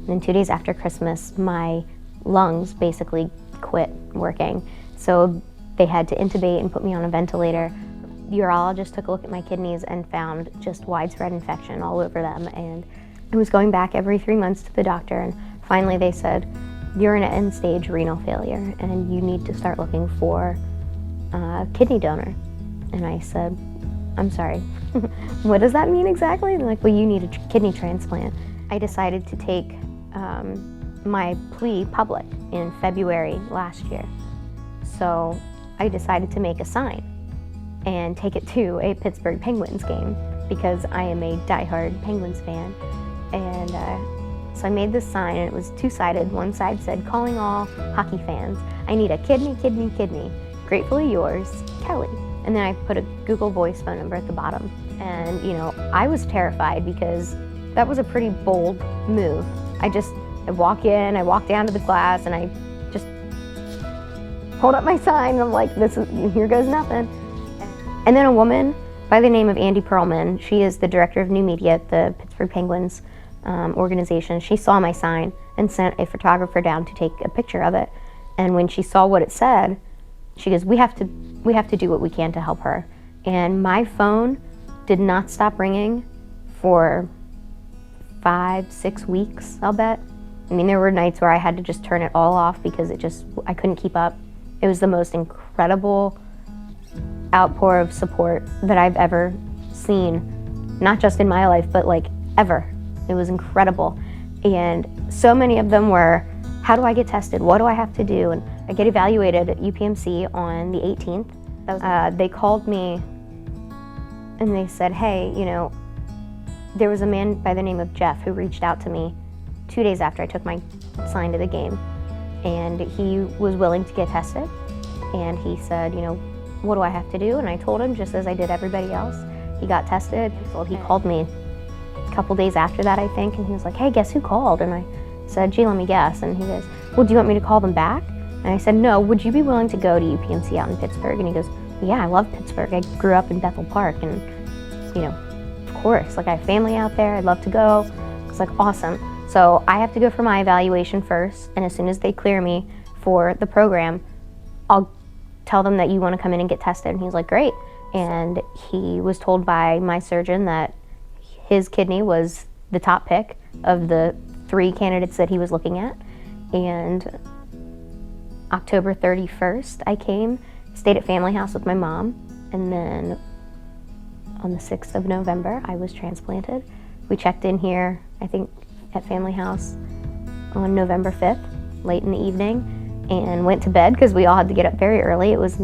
then 2 days after Christmas, my lungs basically quit working. So they had to intubate and put me on a ventilator. The urologist took a look at my kidneys and found just widespread infection all over them. And I was going back every 3 months to the doctor, and finally they said, you're in an end-stage renal failure and you need to start looking for a kidney donor. And I said, I'm sorry, what does that mean exactly? And they're like, well, you need a kidney transplant. I decided to take my plea public in February last year. So I decided to make a sign and take it to a Pittsburgh Penguins game because I am a diehard Penguins fan. And so I made this sign, and it was two-sided. One side said, calling all hockey fans, I need a kidney, kidney, kidney. Gratefully yours, Kelly. And then I put a Google Voice phone number at the bottom. And you know, I was terrified because that was a pretty bold move. I walk in, I walk down to the glass, and I just hold up my sign, and I'm like, here goes nothing. And then a woman by the name of Andy Perlman, she is the director of new media at the Pittsburgh Penguins organization. She saw my sign and sent a photographer down to take a picture of it. And when she saw what it said, she goes, we have to do what we can to help her. And my phone did not stop ringing for 5-6 weeks, I'll bet. I mean, there were nights where I had to just turn it all off because I couldn't keep up. It was the most incredible outpour of support that I've ever seen, not just in my life, but like ever. It was incredible. And so many of them were, how do I get tested? What do I have to do? And I get evaluated at UPMC on the 18th. They called me and they said, hey, you know, there was a man by the name of Jeff who reached out to me 2 days after I took my sign to the game. And he was willing to get tested. And he said, you know, what do I have to do? And I told him, just as I did everybody else. He got tested. So he called me a couple days after that, I think, and he was like, hey, guess who called? And I said, gee, let me guess. And he goes, well, do you want me to call them back? And I said, no, would you be willing to go to UPMC out in Pittsburgh? And he goes, yeah, I love Pittsburgh. I grew up in Bethel Park, and, you know, of course, like I have family out there. I'd love to go. It's like, awesome. So I have to go for my evaluation first, and as soon as they clear me for the program, I'll tell them that you want to come in and get tested. And he's like, great. And he was told by my surgeon that his kidney was the top pick of the 3 candidates that he was looking at. And October 31st, I came, stayed at Family House with my mom, and then on the 6th of November, I was transplanted. We checked in here, I think, at Family House on November 5th, late in the evening, and went to bed because we all had to get up very early. It was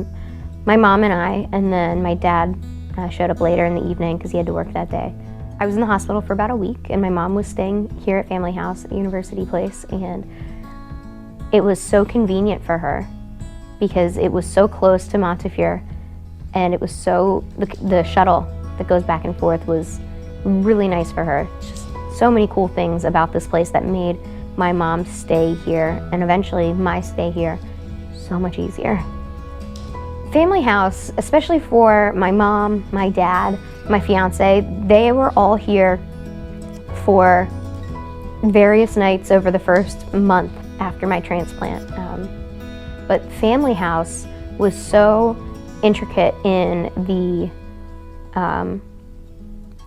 my mom and I, and then my dad showed up later in the evening because he had to work that day. I was in the hospital for about a week, and my mom was staying here at Family House at University Place, and it was so convenient for her because it was so close to Montefiore, and it was the shuttle that goes back and forth was really nice for her. Just so many cool things about this place that made my mom stay here, and eventually my stay here, so much easier. Family House, especially for my mom, my dad, my fiance, they were all here for various nights over the first month after my transplant. But Family House was so intricate in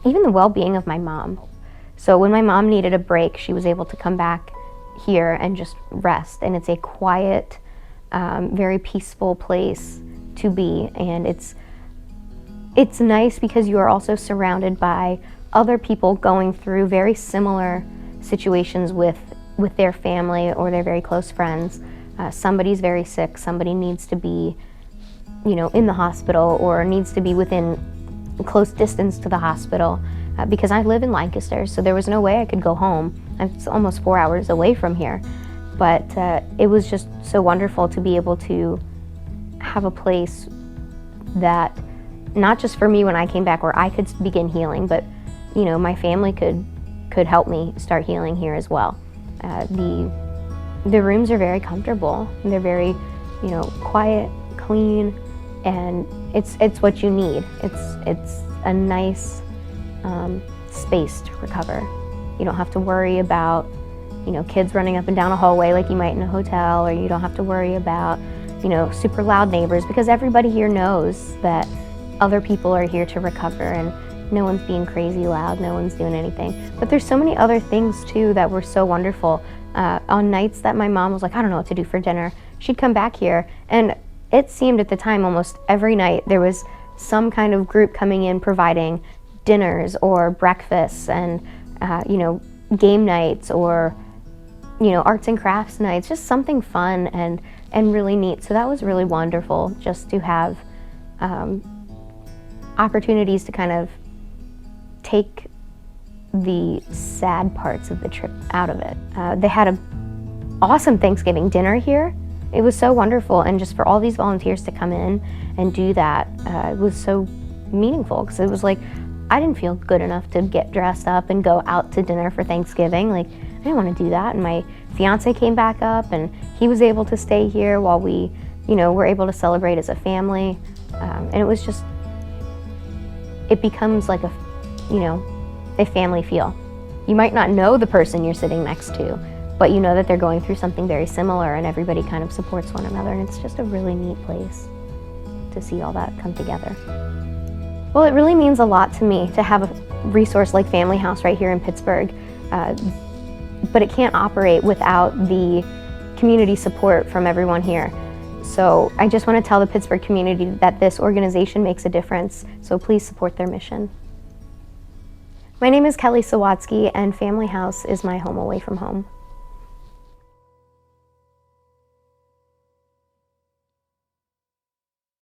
even the well-being of my mom. So when my mom needed a break, she was able to come back here and just rest. And it's a quiet, very peaceful place to be. And it's nice because you are also surrounded by other people going through very similar situations with their family or their very close friends. Somebody's very sick, somebody needs to be, you know, in the hospital or needs to be within close distance to the hospital. Because I live in Lancaster, so there was no way I could go home. It's almost 4 hours away from here. But it was just so wonderful to be able to have a place that, not just for me when I came back, where I could begin healing, but you know, my family could help me start healing here as well. The rooms are very comfortable. They're very, you know, quiet, clean, and it's what you need. It's a nice space to recover. You don't have to worry about, you know, kids running up and down a hallway like you might in a hotel, or you don't have to worry about, you know, super loud neighbors, because everybody here knows that other people are here to recover and no one's being crazy loud, no one's doing anything. But there's so many other things too that were so wonderful. On nights that my mom was like, I don't know what to do for dinner, she'd come back here, and it seemed at the time almost every night there was some kind of group coming in providing dinners or breakfasts and you know, game nights, or you know, arts and crafts nights, just something fun and really neat. So that was really wonderful, just to have opportunities to kind of take the sad parts of the trip out of it. They had an awesome Thanksgiving dinner here. It was so wonderful, and just for all these volunteers to come in and do that, it was so meaningful, because it was like, I didn't feel good enough to get dressed up and go out to dinner for Thanksgiving. Like, I didn't want to do that. And my fiance came back up, and he was able to stay here while we, you know, were able to celebrate as a family. And it was just, it becomes like a, you know, a family feel. You might not know the person you're sitting next to, but you know that they're going through something very similar, and everybody kind of supports one another, and it's just a really neat place to see all that come together. Well, it really means a lot to me to have a resource like Family House right here in Pittsburgh, but it can't operate without the community support from everyone here. So I just want to tell the Pittsburgh community that this organization makes a difference, so please support their mission. My name is Kelly Sowatsky, and Family House is my home away from home.